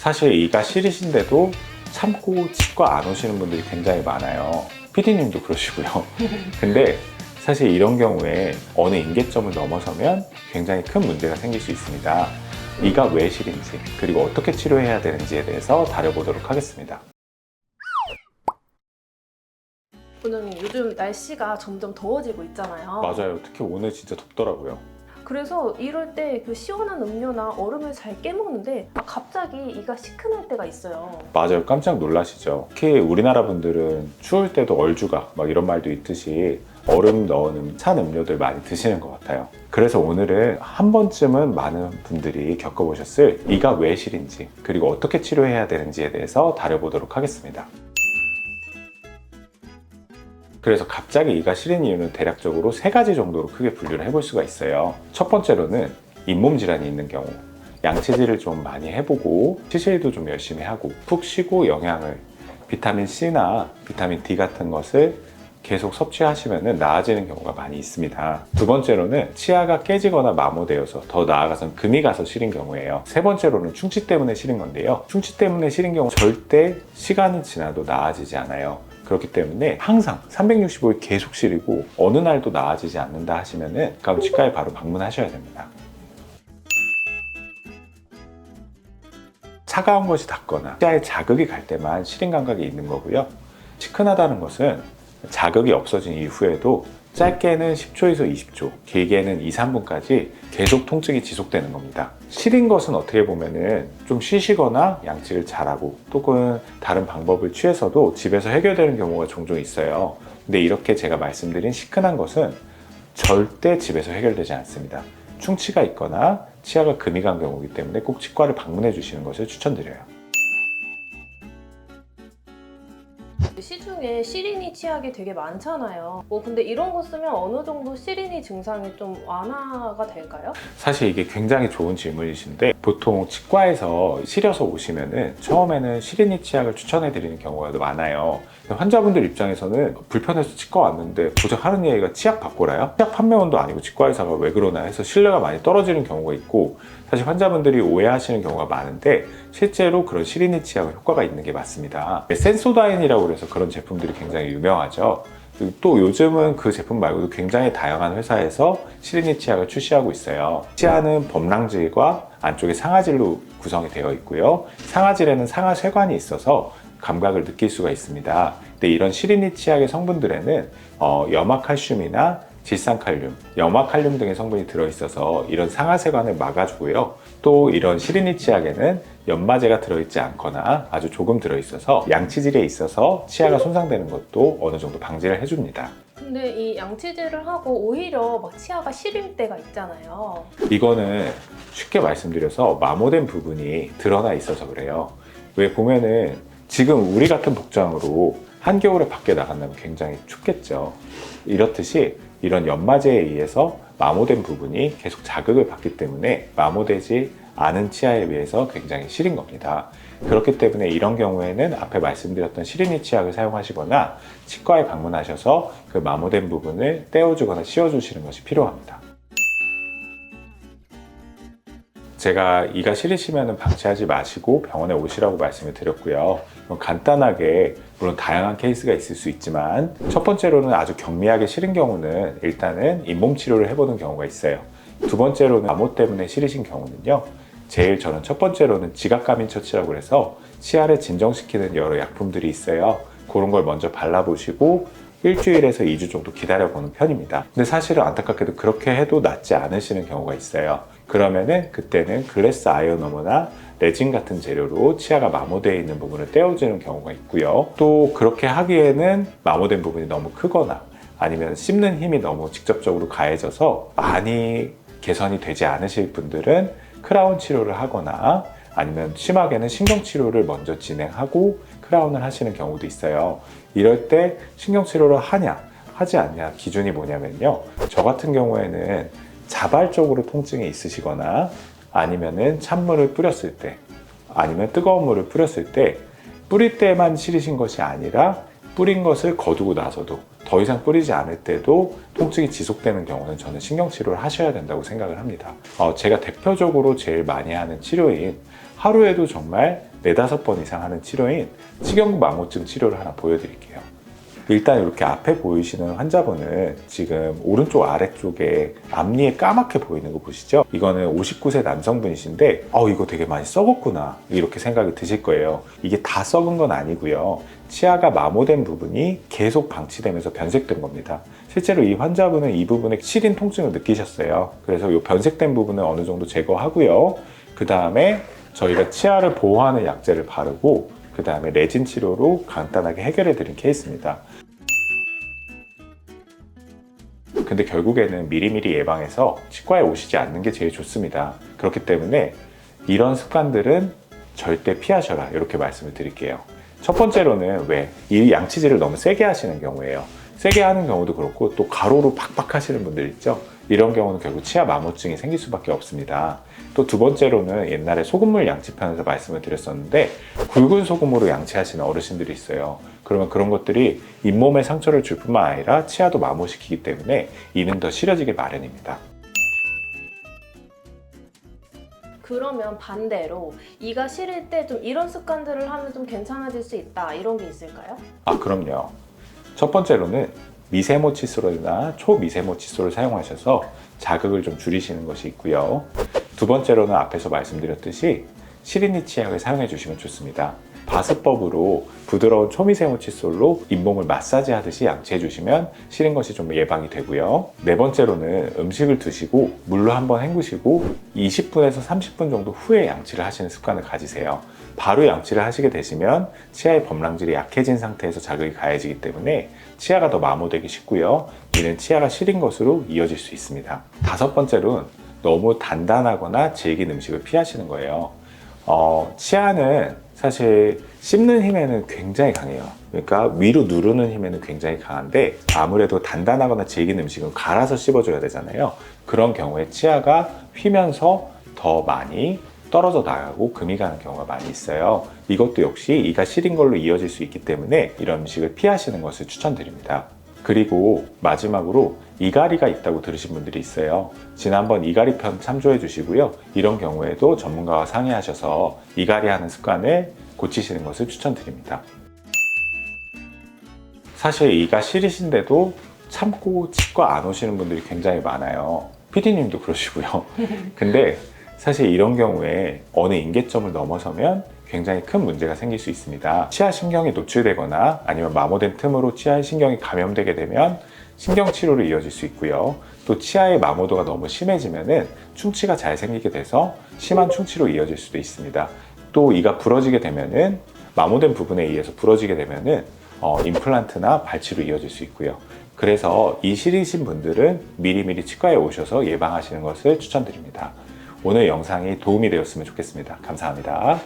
사실 이가 시리신데도 참고 치과 안 오시는 분들이 굉장히 많아요. PD님도 그러시고요. 근데 사실 이런 경우에 어느 임계점을 넘어서면 굉장히 큰 문제가 생길 수 있습니다. 이가 왜 시린지, 그리고 어떻게 치료해야 되는지에 대해서 다뤄보도록 하겠습니다. 원장님, 요즘 날씨가 점점 더워지고 있잖아요. 맞아요. 특히 오늘 진짜 덥더라고요. 그래서 이럴 때 그 시원한 음료나 얼음을 잘 깨먹는데 갑자기 이가 시큰할 때가 있어요. 맞아요. 깜짝 놀라시죠. 특히 우리나라 분들은 추울 때도 얼죽아 막 이런 말도 있듯이 얼음 넣은 찬 음료들 많이 드시는 것 같아요. 그래서 오늘은 한 번쯤은 많은 분들이 겪어보셨을 이가 왜 시린지, 그리고 어떻게 치료해야 되는지에 대해서 다뤄보도록 하겠습니다. 그래서 갑자기 이가 시린 이유는 대략적으로 3가지 정도로 크게 분류를 해볼 수가 있어요. 첫 번째로는 잇몸 질환이 있는 경우, 양치질을 좀 많이 해보고 치실도 좀 열심히 하고 푹 쉬고 영양을 비타민 C나 비타민 D 같은 것을 계속 섭취하시면 나아지는 경우가 많이 있습니다. 두 번째로는 치아가 깨지거나 마모되어서, 더 나아가서는 금이 가서 시린 경우예요. 세 번째로는 충치 때문에 시린 건데요. 충치 때문에 시린 경우 절대 시간이 지나도 나아지지 않아요. 그렇기 때문에 항상 365일 계속 시리고 어느 날도 나아지지 않는다 하시면은 가까운 치과에 바로 방문하셔야 됩니다. 차가운 것이 닿거나 치아에 자극이 갈 때만 시린 감각이 있는 거고요. 시큰하다는 것은 자극이 없어진 이후에도 짧게는 10초에서 20초, 길게는 2, 3분까지 계속 통증이 지속되는 겁니다. 시린 것은 어떻게 보면은 좀 쉬시거나 양치를 잘하고 또는 다른 방법을 취해서도 집에서 해결되는 경우가 종종 있어요. 근데 이렇게 제가 말씀드린 시큰한 것은 절대 집에서 해결되지 않습니다. 충치가 있거나 치아가 금이 간 경우이기 때문에 꼭 치과를 방문해 주시는 것을 추천드려요. 시중에 시린이 치약이 되게 많잖아요. 근데 이런 거 쓰면 어느 정도 시린이 증상이 좀 완화가 될까요? 사실 이게 굉장히 좋은 질문이신데, 보통 치과에서 시려서 오시면은 처음에는 시린이 치약을 추천해 드리는 경우가 많아요. 환자분들 입장에서는 불편해서 치과 왔는데 고작 하는 얘기가 치약 바꾸라요? 치약 판매원도 아니고 치과 의사가 왜 그러나 해서 신뢰가 많이 떨어지는 경우가 있고, 사실 환자분들이 오해하시는 경우가 많은데 실제로 그런 시린이 치약은 효과가 있는 게 맞습니다. 센소다인이라고 해서 그런 제품들이 굉장히 유명하죠. 또 요즘은 그 제품 말고도 굉장히 다양한 회사에서 시린이 치약을 출시하고 있어요. 치아는 범랑질과 안쪽에 상아질로 구성이 되어 있고요. 상아질에는 상아쇄관이 있어서 감각을 느낄 수가 있습니다. 근데 이런 시린이 치약의 성분들에는 염화칼슘이나 질산칼륨, 염화칼륨 등의 성분이 들어있어서 이런 상하세관을 막아주고요. 또 이런 시린이 치약에는 연마제가 들어있지 않거나 아주 조금 들어있어서 양치질에 있어서 치아가 손상되는 것도 어느 정도 방지를 해줍니다. 근데 이 양치질을 하고 오히려 치아가 시릴 때가 있잖아요. 이거는 쉽게 말씀드려서 마모된 부분이 드러나 있어서 그래요. 왜 보면은 지금 우리 같은 복장으로 한겨울에 밖에 나간다면 굉장히 춥겠죠. 이렇듯이 이런 연마제에 의해서 마모된 부분이 계속 자극을 받기 때문에 마모되지 않은 치아에 비해서 굉장히 시린 겁니다. 그렇기 때문에 이런 경우에는 앞에 말씀드렸던 시린이 치약을 사용하시거나 치과에 방문하셔서 그 마모된 부분을 떼어주거나 씌워주시는 것이 필요합니다. 제가 이가 시리시면 방치하지 마시고 병원에 오시라고 말씀을 드렸고요. 간단하게, 물론 다양한 케이스가 있을 수 있지만 첫 번째로는 아주 경미하게 시린 경우는 일단은 잇몸 치료를 해보는 경우가 있어요. 두 번째로는 마모 때문에 시리신 경우는요, 저는 첫 번째로는 지각가민 처치라고 해서 치아를 진정시키는 여러 약품들이 있어요. 그런 걸 먼저 발라보시고 일주일에서 2주 정도 기다려보는 편입니다. 근데 사실은 안타깝게도 그렇게 해도 낫지 않으시는 경우가 있어요. 그러면은 그때는 글래스 아이오너머나 레진 같은 재료로 치아가 마모되어 있는 부분을 떼어주는 경우가 있고요. 또 그렇게 하기에는 마모된 부분이 너무 크거나 아니면 씹는 힘이 너무 직접적으로 가해져서 많이 개선이 되지 않으실 분들은 크라운 치료를 하거나 아니면 심하게는 신경치료를 먼저 진행하고 크라운을 하시는 경우도 있어요. 이럴 때 신경치료를 하냐 하지 않냐 기준이 뭐냐면요, 저 같은 경우에는 자발적으로 통증이 있으시거나 아니면은 찬물을 뿌렸을 때 아니면 뜨거운 물을 뿌렸을 때 뿌릴 때만 시리신 것이 아니라 뿌린 것을 거두고 나서도 더 이상 뿌리지 않을 때도 통증이 지속되는 경우는 저는 신경치료를 하셔야 된다고 생각을 합니다. 제가 대표적으로 제일 많이 하는 치료인 하루에도 정말 4-5번 이상 하는 치료인 치경구 망우증 치료를 하나 보여드릴게요. 일단 이렇게 앞에 보이시는 환자분은 지금 오른쪽 아래쪽에 앞니에 까맣게 보이는 거 보시죠? 이거는 59세 남성분이신데 이거 되게 많이 썩었구나 이렇게 생각이 드실 거예요. 이게 다 썩은 건 아니고요. 치아가 마모된 부분이 계속 방치되면서 변색된 겁니다. 실제로 이 환자분은 이 부분에 시린 통증을 느끼셨어요. 그래서 이 변색된 부분은 어느 정도 제거하고요. 그 다음에 저희가 치아를 보호하는 약제를 바르고 그 다음에 레진 치료로 간단하게 해결해 드린 케이스입니다. 근데 결국에는 미리미리 예방해서 치과에 오시지 않는 게 제일 좋습니다. 그렇기 때문에 이런 습관들은 절대 피하셔라 이렇게 말씀을 드릴게요. 첫 번째로는 이 양치질을 너무 세게 하시는 경우예요. 세게 하는 경우도 그렇고 또 가로로 팍팍 하시는 분들 있죠. 이런 경우는 결국 치아 마모증이 생길 수밖에 없습니다. 또 두 번째로는 옛날에 소금물 양치편에서 말씀을 드렸었는데 굵은 소금으로 양치하시는 어르신들이 있어요. 그러면 그런 것들이 잇몸에 상처를 줄 뿐만 아니라 치아도 마모시키기 때문에 이는 더 싫어지기 마련입니다. 그러면 반대로 이가 시릴 때 좀 이런 습관들을 하면 좀 괜찮아질 수 있다 이런 게 있을까요? 그럼요. 첫 번째로는 미세모 칫솔이나 초미세모 칫솔을 사용하셔서 자극을 좀 줄이시는 것이 있고요. 두 번째로는 앞에서 말씀드렸듯이 시리니 치약을 사용해 주시면 좋습니다. 바스법으로 부드러운 초미세모 칫솔로 잇몸을 마사지 하듯이 양치해 주시면 시린 것이 좀 예방이 되고요. 네 번째로는 음식을 드시고 물로 한번 헹구시고 20분에서 30분 정도 후에 양치를 하시는 습관을 가지세요. 바로 양치를 하시게 되시면 치아의 범랑질이 약해진 상태에서 자극이 가해지기 때문에 치아가 더 마모되기 쉽고요. 이는 치아가 시린 것으로 이어질 수 있습니다. 다섯 번째로는 너무 단단하거나 질긴 음식을 피하시는 거예요. 치아는 사실 씹는 힘에는 굉장히 강해요. 그러니까 위로 누르는 힘에는 굉장히 강한데 아무래도 단단하거나 질긴 음식은 갈아서 씹어줘야 되잖아요. 그런 경우에 치아가 휘면서 더 많이 떨어져 나가고 금이 가는 경우가 많이 있어요. 이것도 역시 이가 시린 걸로 이어질 수 있기 때문에 이런 음식을 피하시는 것을 추천드립니다. 그리고 마지막으로 이갈이가 있다고 들으신 분들이 있어요. 지난번 이갈이 편 참조해 주시고요. 이런 경우에도 전문가와 상의하셔서 이갈이 하는 습관을 고치시는 것을 추천드립니다. 사실 이가 시리신데도 참고 치과 안 오시는 분들이 굉장히 많아요. PD님도 그러시고요. 근데 사실 이런 경우에 어느 임계점을 넘어서면 굉장히 큰 문제가 생길 수 있습니다. 치아 신경이 노출되거나 아니면 마모된 틈으로 치아의 신경이 감염되게 되면 신경 치료로 이어질 수 있고요. 또 치아의 마모도가 너무 심해지면은 충치가 잘 생기게 돼서 심한 충치로 이어질 수도 있습니다. 또 이가 부러지게 되면은 마모된 부분에 의해서 부러지게 되면은 임플란트나 발치로 이어질 수 있고요. 그래서 이 시리신 분들은 미리미리 치과에 오셔서 예방하시는 것을 추천드립니다. 오늘 영상이 도움이 되었으면 좋겠습니다. 감사합니다.